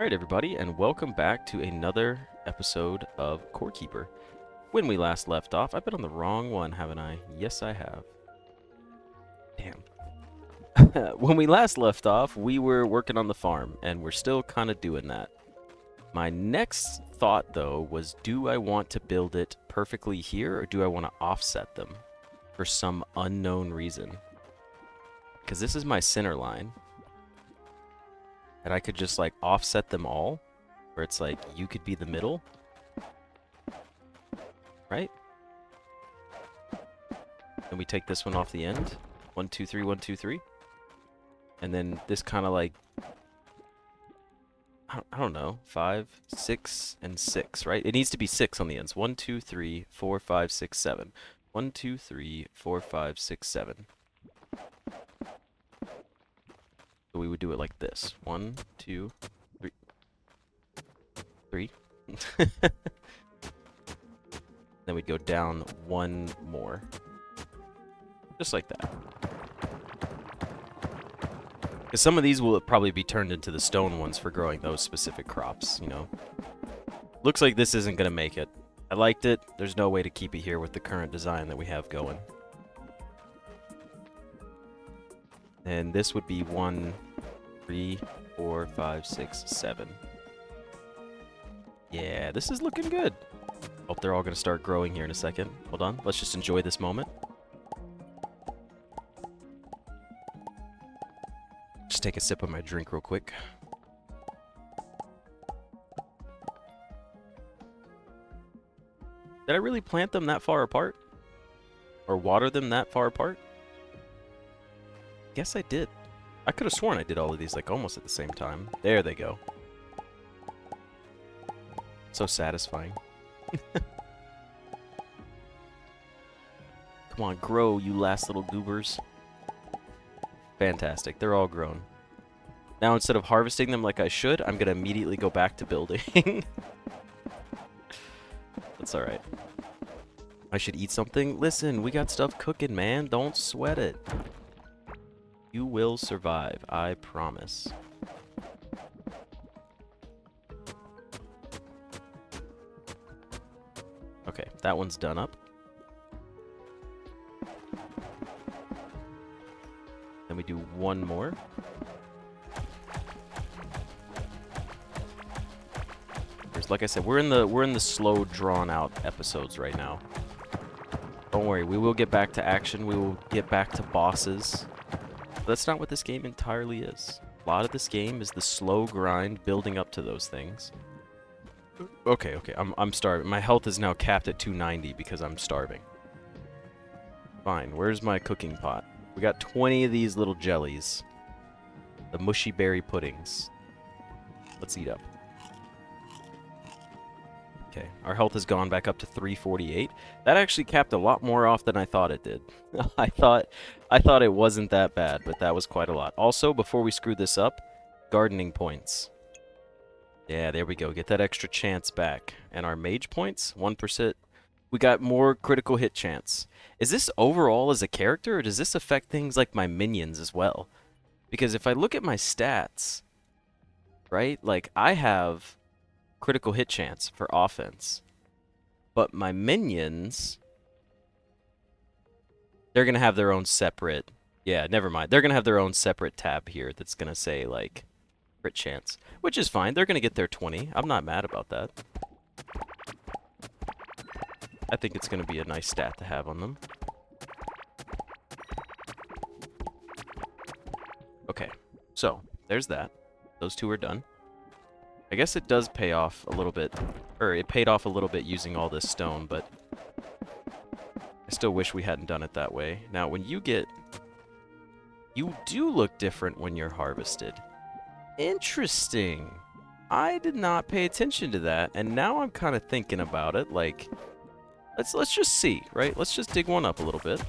Alright everybody, and welcome back to another episode of Core Keeper. When we last left off, I've been on the wrong one, haven't I? Yes, I have. Damn. When we last left off, we were working on the farm, and we're still kind of doing that. My next thought, though, was do I want to build it perfectly here, or do I want to offset them for some unknown reason? Because this is my center line. And I could just like offset them all, where it's like you could be the middle, right? And we take this one off the end, 1 2 3 1 2 3, and then this kind of like I don't know, 5 6 and 6, right? It needs to be 6 on the ends. 1 2 3 4 5 6 7. 1 2 3 4 5 6 7. So we would do it like this. 1 2 3 3. Then we'd go down one more. Just like that. Because some of these will probably be turned into the stone ones for growing those specific crops, you know. Looks like this isn't going to make it. I liked it. There's no way to keep it here with the current design that we have going. And this would be 1 3 4 5 6 7. Yeah, this is looking good. Hope they're all going to start growing here in a second. Hold on. Let's just enjoy this moment. Just take a sip of my drink real quick. Did I really plant them that far apart? Or water them that far apart? Guess I did. I could have sworn I did all of these like almost at the same time. There they go. So satisfying. Come on, grow, you last little goobers. Fantastic. They're all grown. Now, instead of harvesting them like I should, I'm going to immediately go back to building. That's alright. I should eat something. Listen, we got stuff cooking, man. Don't sweat it. You will survive. I promise. Okay, that one's done up. Then we do one more. Like I said, we're in the slow, drawn-out episodes right now. Don't worry, we will get back to action. We will get back to bosses. But that's not what this game entirely is. A lot of this game is the slow grind building up to those things. Okay, I'm starving. My health is now capped at 290 because I'm starving. Fine, where's my cooking pot? We got 20 of these little jellies. The mushy berry puddings. Let's eat up. Okay, our health has gone back up to 348. That actually capped a lot more off than I thought it did. I thought it wasn't that bad, but that was quite a lot. Also, before we screw this up, gardening points. Yeah, there we go. Get that extra chance back. And our mage points, 1%. We got more critical hit chance. Is this overall as a character, or does this affect things like my minions as well? Because if I look at my stats, right, like I have critical hit chance for offense, but my minions, they're gonna have their own separate, yeah, never mind, they're gonna have their own separate tab here that's gonna say like crit chance, which is fine. They're gonna get their 20. I'm not mad about that. I think it's gonna be a nice stat to have on them. Okay, so there's that. Those two are done. I guess it does pay off a little bit, or it paid off a little bit using all this stone, but I still wish we hadn't done it that way. Now, when you get... You do look different when you're harvested. Interesting. I did not pay attention to that, and now I'm kind of thinking about it, like... Let's just see, right? Let's just dig one up a little bit.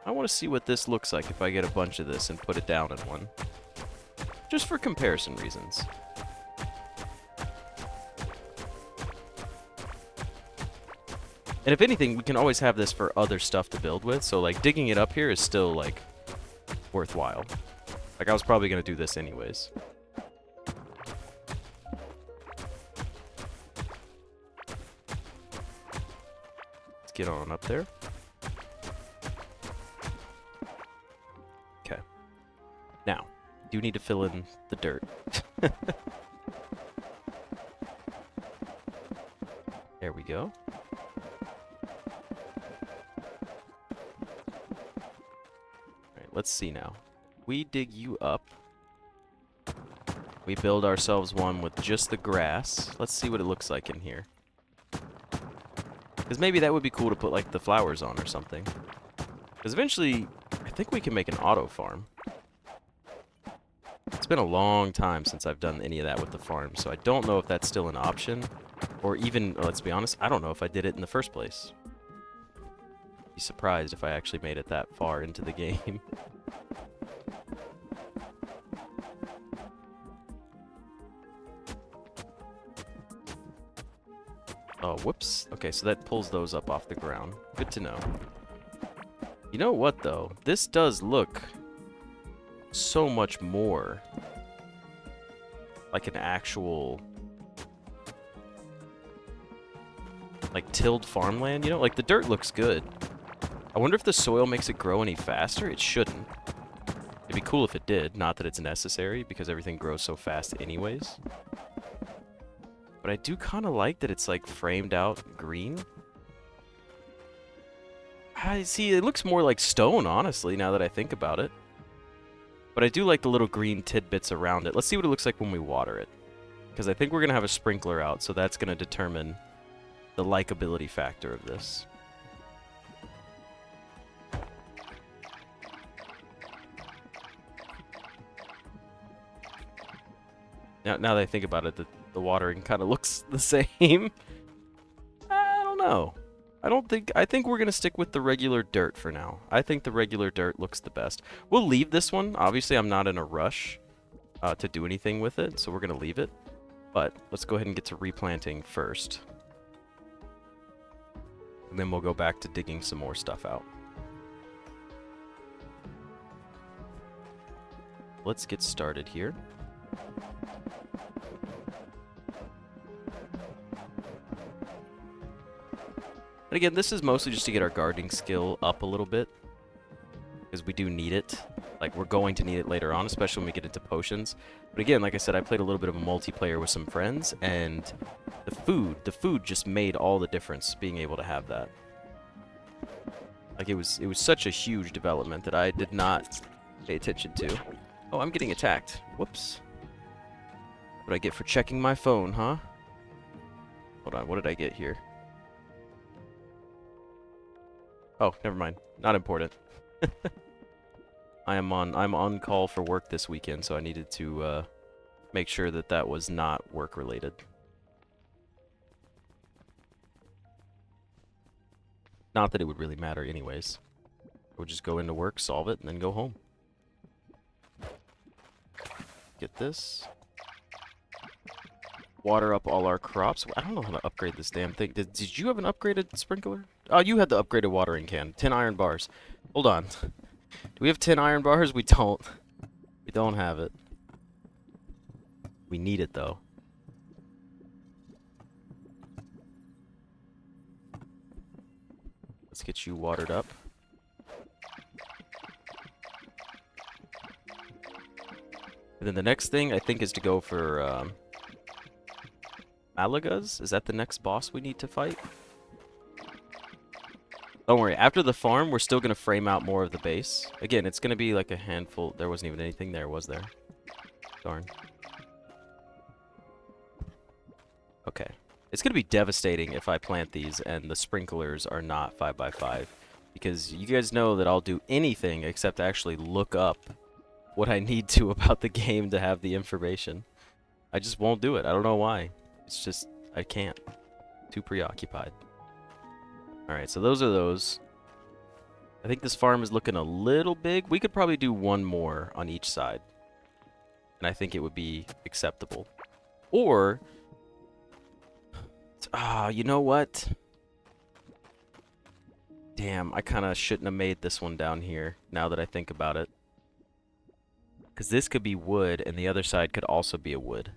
I want to see what this looks like if I get a bunch of this and put it down in one. Just for comparison reasons. And if anything, we can always have this for other stuff to build with. So, like, digging it up here is still, like, worthwhile. Like, I was probably going to do this anyways. Let's get on up there. Okay. Now, do need to fill in the dirt. There we go. Alright, let's see now. We dig you up. We build ourselves one with just the grass. Let's see what it looks like in here. Because maybe that would be cool to put, like, the flowers on or something. Because eventually, I think we can make an auto farm. It's been a long time since I've done any of that with the farm, so I don't know if that's still an option. Or even, let's be honest, I don't know if I did it in the first place. Be surprised if I actually made it that far into the game. Oh, whoops. Okay, so that pulls those up off the ground. Good to know. You know what, though? This does look so much more like an actual, like, tilled farmland, you know? Like, the dirt looks good. I wonder if the soil makes it grow any faster? It shouldn't. It'd be cool if it did. Not that it's necessary, because everything grows so fast anyways. But I do kind of like that it's, like, framed out green. I see, it looks more like stone, honestly, now that I think about it. But I do like the little green tidbits around it. Let's see what it looks like when we water it. Because I think we're going to have a sprinkler out, so that's going to determine the likability factor of this. Now that I think about it, the watering kind of looks the same. I don't know. I think we're going to stick with the regular dirt for now. I think the regular dirt looks the best. We'll leave this one. Obviously, I'm not in a rush to do anything with it, so we're going to leave it. But let's go ahead and get to replanting first. And then we'll go back to digging some more stuff out. Let's get started here. And again, this is mostly just to get our gardening skill up a little bit. Because we do need it. Like, we're going to need it later on, especially when we get into potions. But again, like I said, I played a little bit of a multiplayer with some friends, and the food just made all the difference, being able to have that. Like, it was such a huge development that I did not pay attention to. Oh, I'm getting attacked. Whoops. What did I get for checking my phone, huh? Hold on, what did I get here? Oh, never mind. Not important. I'm on call for work this weekend, so I needed to make sure that that was not work related. Not that it would really matter anyways. We'll just go into work, solve it, and then go home. Get this. Water up all our crops. I don't know how to upgrade this damn thing. Did you have an upgraded sprinkler? Oh, you had the upgraded watering can. 10 iron bars. Hold on. Do we have 10 iron bars? We don't. We don't have it. We need it, though. Let's get you watered up. And then the next thing, I think, is to go for Malagas. Is that the next boss we need to fight? Don't worry, after the farm, we're still going to frame out more of the base. Again, it's going to be like a handful. There wasn't even anything there, was there? Darn. Okay. It's going to be devastating if I plant these and the sprinklers are not 5x5. Because you guys know that I'll do anything except actually look up what I need to about the game to have the information. I just won't do it. I don't know why. It's just, I can't. Too preoccupied. Alright, so those are those. I think this farm is looking a little big. We could probably do one more on each side. And I think it would be acceptable. Or, you know what? Damn, I kind of shouldn't have made this one down here, now that I think about it. Because this could be wood, and the other side could also be a wood.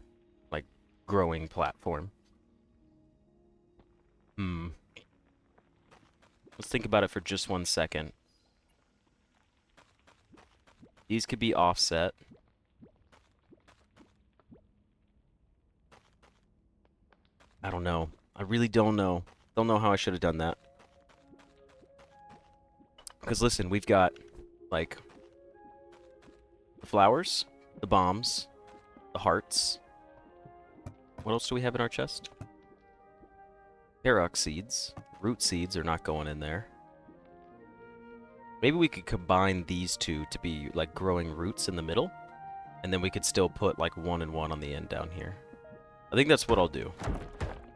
Like, growing platform. Let's think about it for just 1 second. These could be offset. I don't know. I really don't know. Don't know how I should have done that. Because listen, we've got, like, the flowers, the bombs, the hearts. What else do we have in our chest? Carrock seeds. Root seeds are not going in there. Maybe we could combine these two to be, like, growing roots in the middle. And then we could still put, like, 1 and 1 on the end down here. I think that's what I'll do.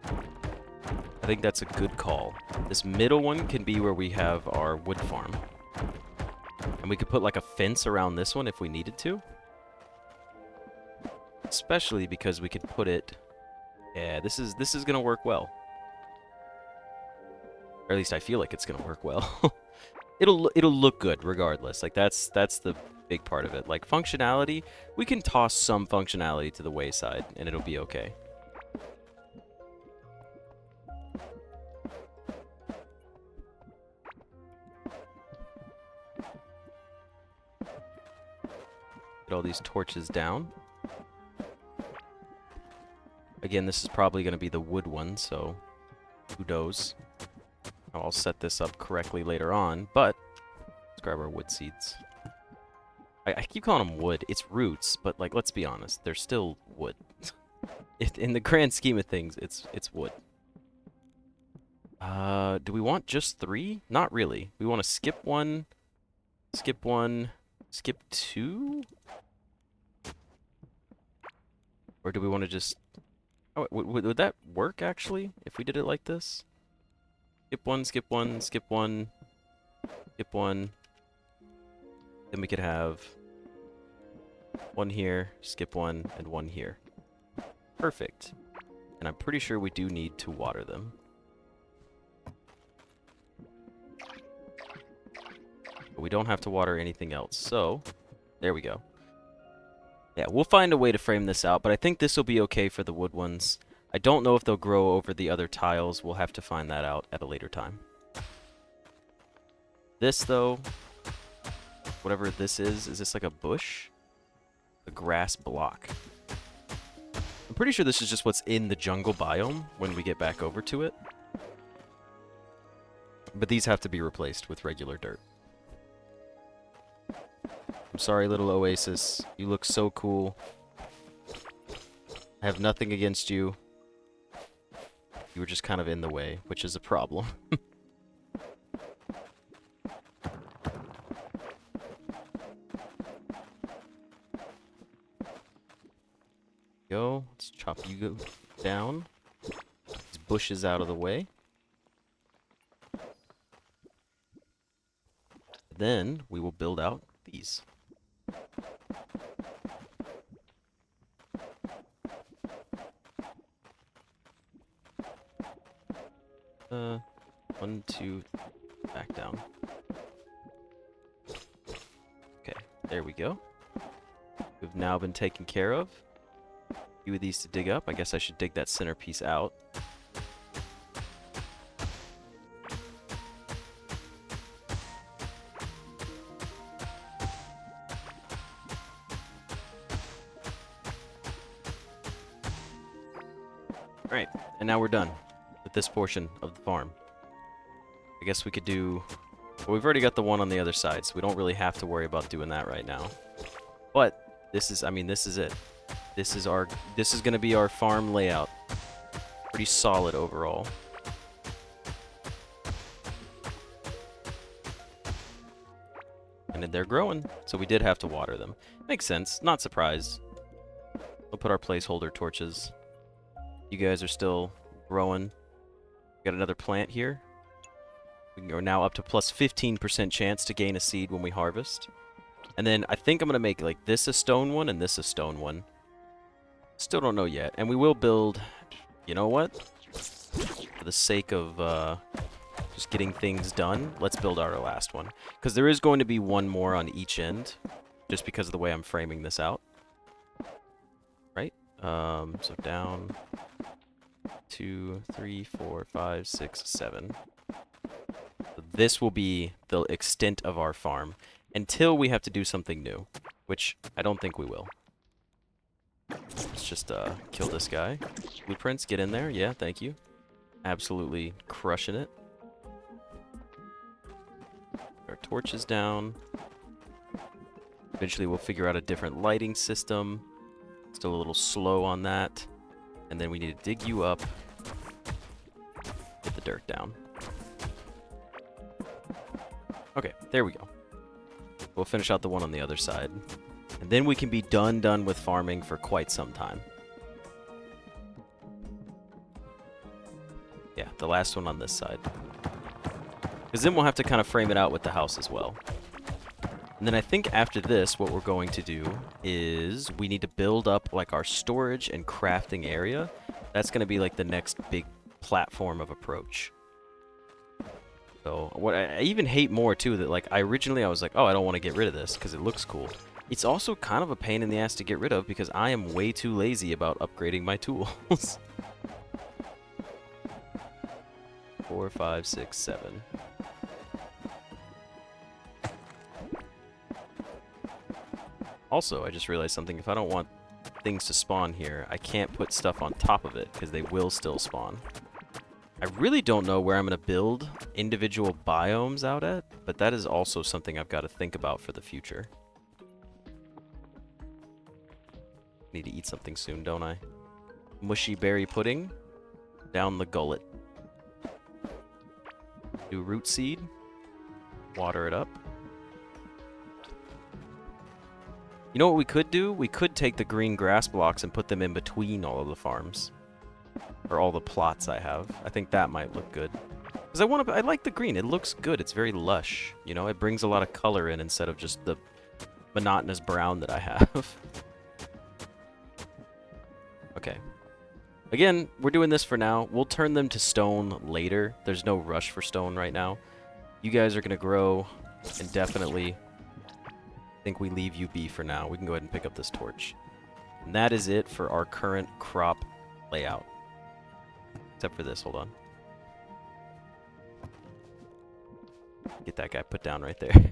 I think that's a good call. This middle one can be where we have our wood farm. And we could put like a fence around this one if we needed to. Especially because we could put it... Yeah, this is gonna work well. Or at least I feel like it's gonna work well. It'll look good regardless. Like that's the big part of it. Like functionality, we can toss some functionality to the wayside and it'll be okay. Put all these torches down. Again, this is probably going to be the wood one, so who knows? I'll set this up correctly later on, but let's grab our wood seeds. I keep calling them wood. It's roots, but like, let's be honest, they're still wood. In the grand scheme of things, it's wood. Do we want just 3? Not really. We want to skip 1, skip 1, skip 2? Or do we want to just... Oh, would that work, actually, if we did it like this? Skip 1, skip 1, skip 1, skip 1. Then we could have 1 here, skip 1, and 1 here. Perfect. And I'm pretty sure we do need to water them. But we don't have to water anything else, so there we go. Yeah, we'll find a way to frame this out, but I think this will be okay for the wood ones. I don't know if they'll grow over the other tiles. We'll have to find that out at a later time. This, though, whatever this is this like a bush? A grass block. I'm pretty sure this is just what's in the jungle biome when we get back over to it. But these have to be replaced with regular dirt. I'm sorry, little oasis. You look so cool. I have nothing against you. You were just kind of in the way, which is a problem. Go. Let's chop you down. These bushes out of the way. Then we will build out these. One, two, back down. Okay, there we go. We've now been taken care of. A few of these to dig up. I guess I should dig that centerpiece out. Alright, and now we're done with this portion of the farm. I guess we could do... Well, we've already got the one on the other side, so we don't really have to worry about doing that right now. But this is, I mean, this is it. This is going to be our farm layout. Pretty solid overall. And then they're growing, so we did have to water them. Makes sense. Not surprised. We'll put our placeholder torches. You guys are still growing. Got another plant here. We are now up to plus 15% chance to gain a seed when we harvest. And then I think I'm going to make like this a stone one and this a stone one. Still don't know yet. And we will build, you know what? For the sake of just getting things done, let's build our last one. Because there is going to be one more on each end. just because of the way I'm framing this out. Right? So down 2, 3, 4, 5, 6, 7. So this will be the extent of our farm until we have to do something new, which I don't think we will. Let's just kill this guy. Blueprints, get in there. Yeah, thank you. Absolutely crushing it. Our torches down. Eventually we'll figure out a different lighting system. Still a little slow on that. And then we need to dig you up. Get the dirt down. Okay, there we go. We'll finish out the one on the other side. And then we can be done with farming for quite some time. Yeah, the last one on this side. Because then we'll have to kind of frame it out with the house as well. And then I think after this, what we're going to do is we need to build up like our storage and crafting area. That's going to be like the next big platform of approach. So what I even hate more too, that like originally I was like, oh, I don't want to get rid of this because it looks cool. It's also kind of a pain in the ass to get rid of because I am way too lazy about upgrading my tools. 4, 5, 6, 7. Also, I just realized something. If I don't want things to spawn here, I can't put stuff on top of it because they will still spawn. I really don't know where I'm going to build individual biomes out at, but that is also something I've got to think about for the future. Need to eat something soon, don't I? Mushy berry pudding. Down the gullet. Do root seed. Water it up. You know what we could do? We could take the green grass blocks and put them in between all of the farms. Or all the plots I have. I think that might look good. Because I like the green. It looks good. It's very lush. You know, it brings a lot of color in instead of just the monotonous brown that I have. Okay. Again, we're doing this for now. We'll turn them to stone later. There's no rush for stone right now. You guys are going to grow indefinitely. I think we leave you be for now. We can go ahead and pick up this torch. And that is it for our current crop layout. Except for this. Hold on. Get that guy put down right there.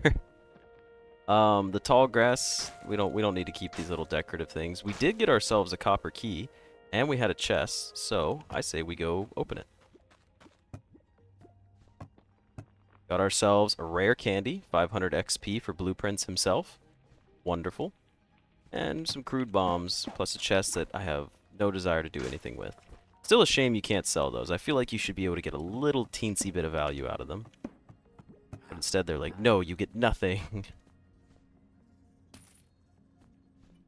The tall grass, we don't need to keep these little decorative things. We did get ourselves a copper key, and we had a chest, so I say we go open it. Got ourselves a rare candy, 500 XP for Blueprints himself. Wonderful. And some crude bombs, plus a chest that I have no desire to do anything with. Still a shame you can't sell those. I feel like you should be able to get a little teensy bit of value out of them. But instead they're like, no, you get nothing.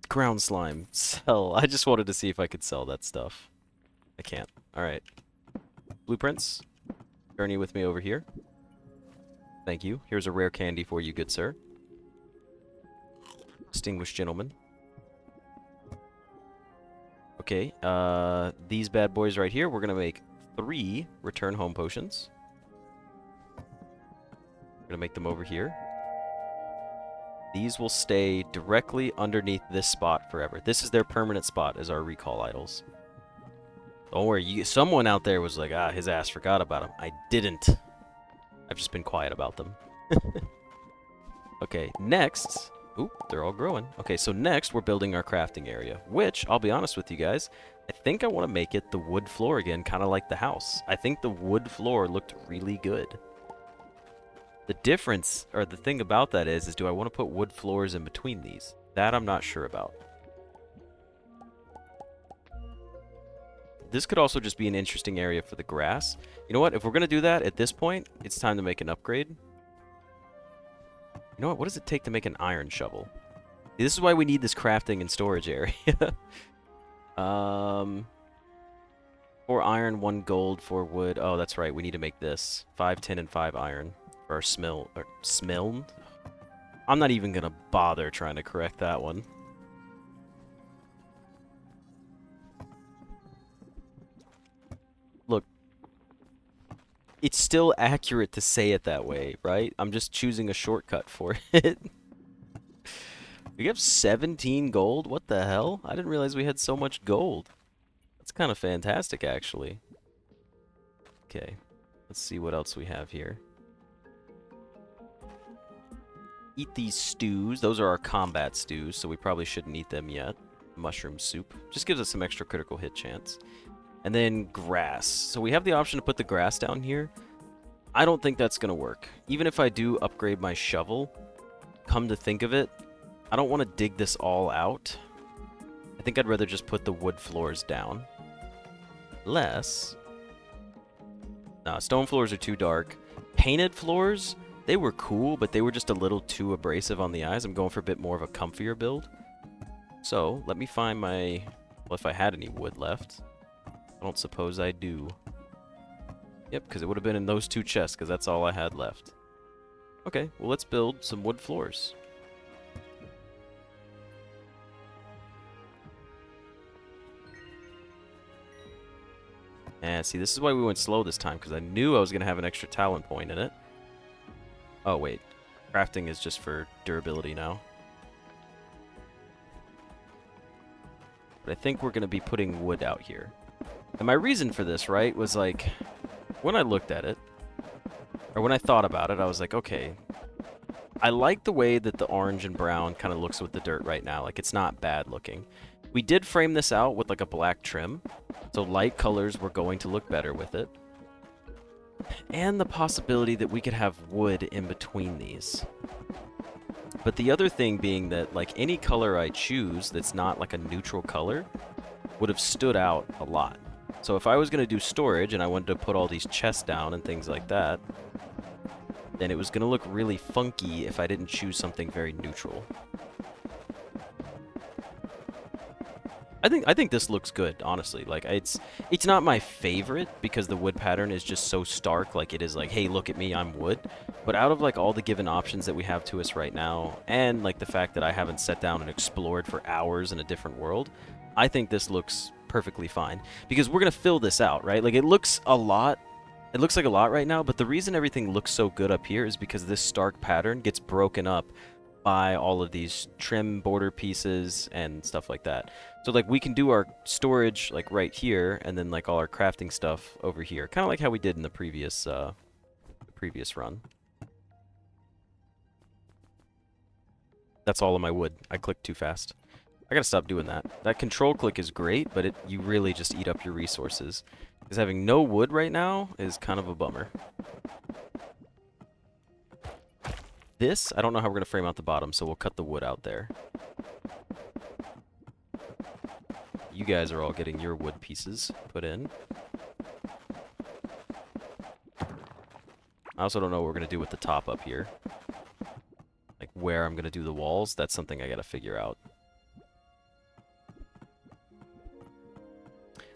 Ground slime. Sell. I just wanted to see if I could sell that stuff. I can't. Alright. Blueprints. Journey with me over here. Thank you. Here's a rare candy for you, good sir. Distinguished gentleman. Okay, these bad boys right here, we're gonna make 3 return home potions. We're gonna make them over here. These will stay directly underneath this spot forever. This is their permanent spot as our recall idols. Don't worry, someone out there was like, ah, his ass forgot about them. I didn't. I've just been quiet about them. Okay, next... Oop, they're all growing. Okay, so next we're building our crafting area, which, I'll be honest with you guys, I think I want to make it the wood floor again, kind of like the house. I think the wood floor looked really good. The difference, or the thing about that is do I want to put wood floors in between these? That I'm not sure about. This could also just be an interesting area for the grass. You know what? If we're going to do that, at this point, it's time to make an upgrade. You know what? What does it take to make an iron shovel? This is why we need this crafting and storage area. 4 iron, 1 gold, 4 wood. Oh, that's right. We need to make this. 5 tin and 5 iron for our smiln. I'm not even going to bother trying to correct that one. Look. It's still accurate to say it that way, right? I'm just choosing a shortcut for it. We have 17 gold? What the hell? I didn't realize we had so much gold. That's kind of fantastic, actually. Okay, let's see what else we have here. Eat these stews. Those are our combat stews, so we probably shouldn't eat them yet. Mushroom soup. Just gives us some extra critical hit chance. And then grass. So we have the option to put the grass down here. I don't think that's going to work. Even if I do upgrade my shovel, come to think of it, I don't want to dig this all out. I think I'd rather just put the wood floors down. Unless... Nah, stone floors are too dark. Painted floors, they were cool, but they were just a little too abrasive on the eyes. I'm going for a bit more of a comfier build. So, let me find my... Well, if I had any wood left. I don't suppose I do. Yep, because it would have been in those two chests, because that's all I had left. Okay, well, let's build some wood floors. And see, this is why we went slow this time, because I knew I was going to have an extra talent point in it. Oh, wait. Crafting is just for durability now. But I think we're going to be putting wood out here. And my reason for this, right, was like, when I looked at it, or when I thought about it, I was like, okay, I like the way that the orange and brown kind of looks with the dirt right now. Like, it's not bad looking. We did frame this out with like a black trim, so light colors were going to look better with it. And the possibility that we could have wood in between these. But the other thing being that, like, any color I choose that's not like a neutral color would have stood out a lot. So if I was going to do storage and I wanted to put all these chests down and things like that, then it was going to look really funky if I didn't choose something very neutral. I think this looks good, honestly. Like, it's not my favorite because the wood pattern is just so stark. Like, it is like, hey, look at me, I'm wood. But out of like all the given options that we have to us right now, and like the fact that I haven't sat down and explored for hours in a different world, I think this looks perfectly fine. Because we're gonna fill this out, right? Like, it looks a lot. It looks like a lot right now, but the reason everything looks so good up here is because this stark pattern gets broken up by all of these trim border pieces and stuff like that. So like we can do our storage like right here, and then like all our crafting stuff over here, kind of like how we did in the previous run. That's all of my wood. I clicked too fast. I gotta stop doing that. That control click is great, but you really just eat up your resources. Because having no wood right now is kind of a bummer. This, I don't know how we're going to frame out the bottom, so we'll cut the wood out there. You guys are all getting your wood pieces put in. I also don't know what we're going to do with the top up here. Like where I'm going to do the walls, that's something I got to figure out.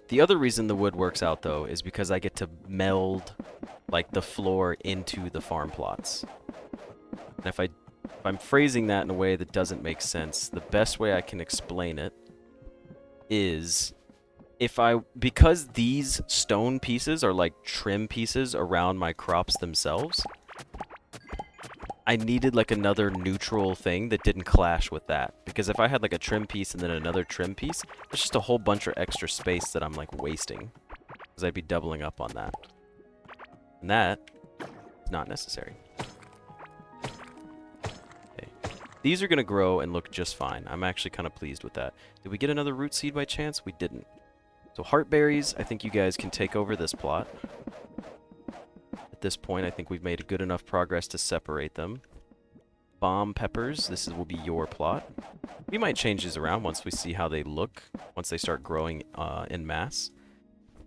The other reason the wood works out, though, is because I get to meld like the floor into the farm plots. And if I'm phrasing that in a way that doesn't make sense, the best way I can explain it is because these stone pieces are like trim pieces around my crops themselves, I needed like another neutral thing that didn't clash with that. Because if I had like a trim piece and then another trim piece, there's just a whole bunch of extra space that I'm like wasting. Because I'd be doubling up on that. And that is not necessary. These are going to grow and look just fine. I'm actually kind of pleased with that. Did we get another root seed by chance? We didn't. So heartberries, I think you guys can take over this plot. At this point, I think we've made good enough progress to separate them. Bomb peppers, will be your plot. We might change these around once we see how they look, once they start growing in mass.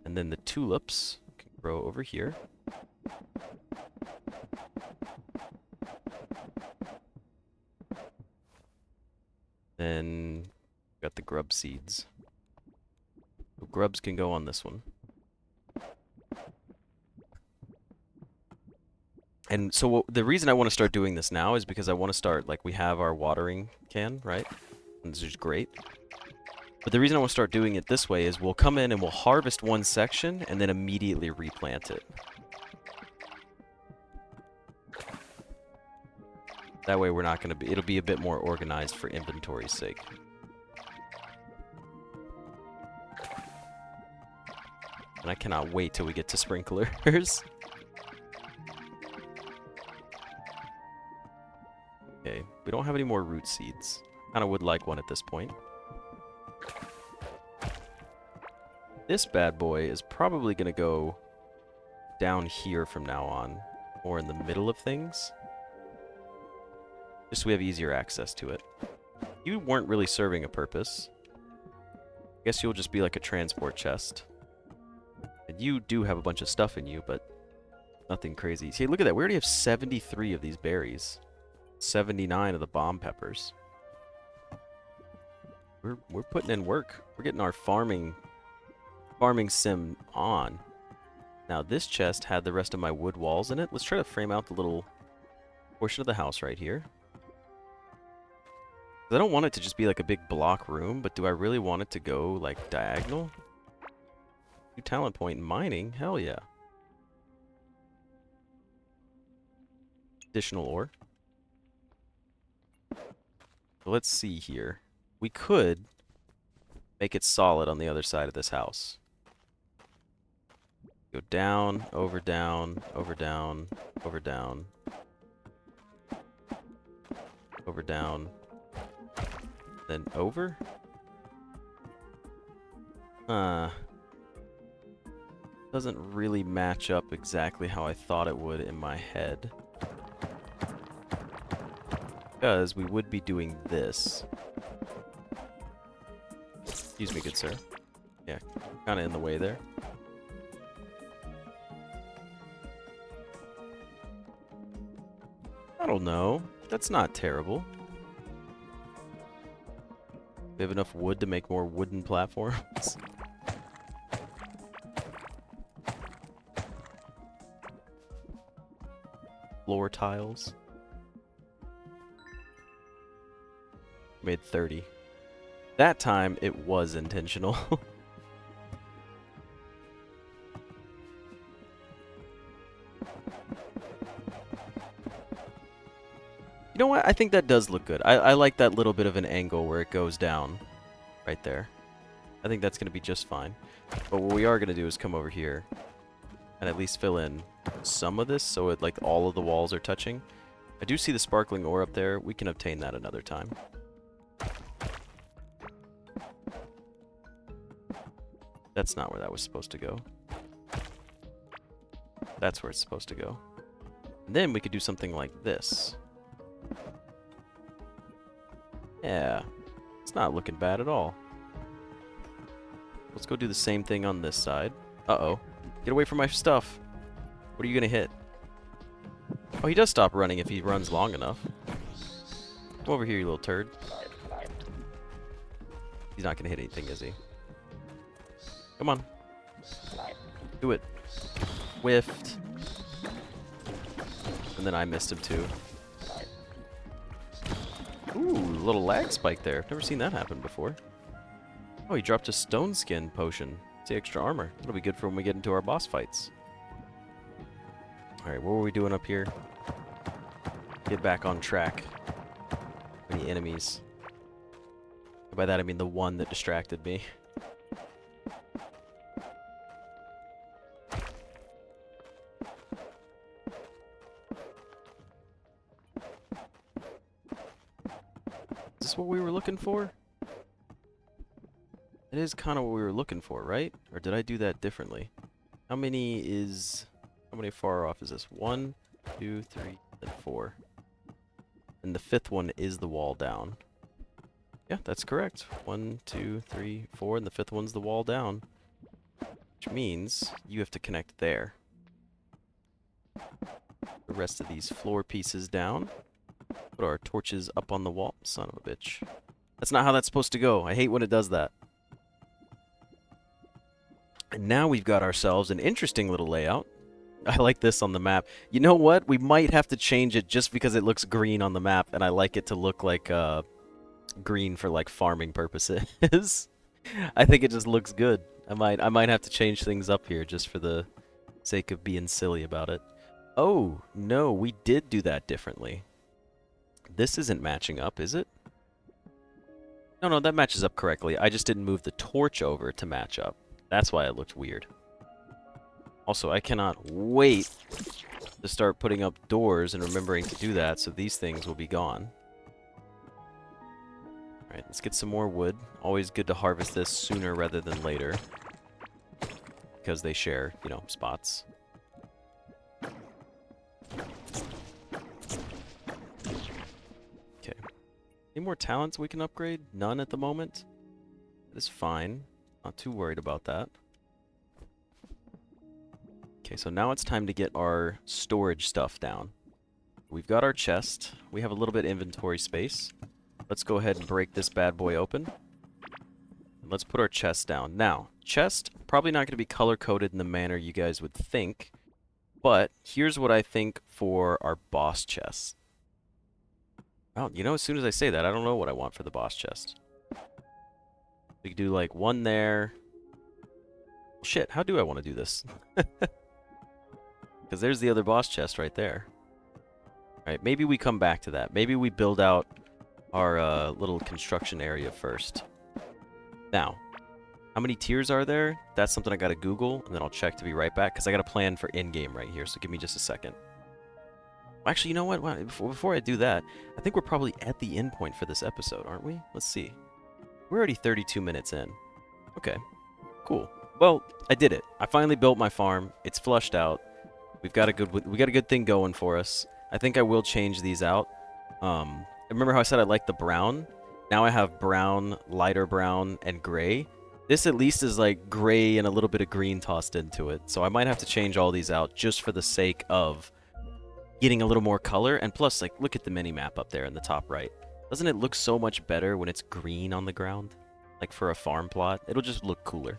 And then the tulips can grow over here. Then we've got the grub seeds. So grubs can go on this one. And so the reason I want to start doing this now is because I want to start, like, we have our watering can, right? And this is great. But the reason I want to start doing it this way is we'll come in and we'll harvest one section and then immediately replant it. That way we're not going to be... It'll be a bit more organized for inventory's sake. And I cannot wait till we get to sprinklers. Okay, we don't have any more root seeds. Kinda would like one at this point. This bad boy is probably gonna go down here from now on, or in the middle of things. Just so we have easier access to it. You weren't really serving a purpose. I guess you'll just be like a transport chest. And you do have a bunch of stuff in you, but nothing crazy. See, look at that. We already have 73 of these berries. 79 of the bomb peppers. We're putting in work. We're getting our farming sim on. Now, this chest had the rest of my wood walls in it. Let's try to frame out the little portion of the house right here. I don't want it to just be like a big block room, but do I really want it to go like diagonal? New talent point in mining? Hell yeah. Additional ore. So let's see here. We could make it solid on the other side of this house. Go down, over, down, over, down, over, down. Over, down. Then over? Doesn't really match up exactly how I thought it would in my head. Because we would be doing this. Excuse me, good sir. Yeah, kind of in the way there. I don't know. That's not terrible. We have enough wood to make more wooden platforms. Floor tiles. Made 30. That time, it was intentional. You know what? I think that does look good. I like that little bit of an angle where it goes down. Right there. I think that's going to be just fine. But what we are going to do is come over here and at least fill in some of this so it, like, all of the walls are touching. I do see the sparkling ore up there. We can obtain that another time. That's not where that was supposed to go. That's where it's supposed to go. And then we could do something like this. Yeah. It's not looking bad at all. Let's go do the same thing on this side. Uh-oh. Get away from my stuff. What are you gonna hit? Oh, he does stop running if he runs long enough. Come over here, you little turd. He's not gonna hit anything, is he? Come on. Do it. Whiffed. And then I missed him too. Ooh, a little lag spike there. I've never seen that happen before. Oh, he dropped a stone skin potion. It's the extra armor. That'll be good for when we get into our boss fights. Alright, what were we doing up here? Get back on track. Any enemies? By that I mean the one that distracted me. Is this what we were looking for? It is kind of what we were looking for, right? Or did I do that differently? How many far off is this? 1, 2, 3, and 4. And the 5th one is the wall down. Yeah, that's correct. 1, 2, 3, 4, and the 5th one's the wall down. Which means you have to connect there. The rest of these floor pieces down. Put our torches up on the wall. Son of a bitch. That's not how that's supposed to go. I hate when it does that. And now we've got ourselves an interesting little layout. I like this on the map. You know what? We might have to change it just because it looks green on the map, and I like it to look like green for like farming purposes. I think it just looks good. I might have to change things up here just for the sake of being silly about it. Oh, no, we did do that differently. this isn't matching up, is it? No, that matches up correctly. I just didn't move the torch over to match up. That's why it looked weird. Also, I cannot wait to start putting up doors and remembering to do that, so these things will be gone. Alright, let's get some more wood. Always good to harvest this sooner rather than later, because they share, you know, spots. Okay. Any more talents we can upgrade? None at the moment. That is fine. Not too worried about that. Okay, so now it's time to get our storage stuff down. We've got our chest. We have a little bit of inventory space. Let's go ahead and break this bad boy open. And let's put our chest down. Now, chest, probably not going to be color-coded in the manner you guys would think. But here's what I think for our boss chest. Well, you know, as soon as I say that, I don't know what I want for the boss chest. We could do like one there. Shit, how do I want to do this? Because there's the other boss chest right there. Alright, maybe we come back to that. Maybe we build out our little construction area first. Now, how many tiers are there? That's something I gotta Google, and then I'll check to be right back, because I got a plan for in-game right here, so give me just a second. Actually, you know what? Before I do that, I think we're probably at the end point for this episode, aren't we? Let's see. We're already 32 minutes in. Okay, cool. Well, I did it. I finally built my farm. It's flushed out. We got a good thing going for us. I think I will change these out. Remember how I said I like the brown? Now I have brown, lighter brown, and gray. This at least is like gray and a little bit of green tossed into it. So I might have to change all these out just for the sake of getting a little more color. And plus, like, look at the mini-map up there in the top right. Doesn't it look so much better when it's green on the ground? Like for a farm plot? It'll just look cooler.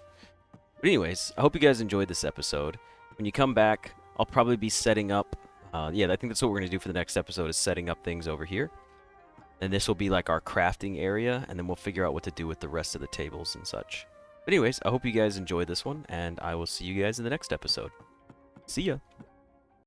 But anyways, I hope you guys enjoyed this episode. When you come back, I'll probably be setting up... yeah, I think that's what we're going to do for the next episode, is setting up things over here. And this will be like our crafting area, and then we'll figure out what to do with the rest of the tables and such. But anyways, I hope you guys enjoyed this one, and I will see you guys in the next episode. See ya!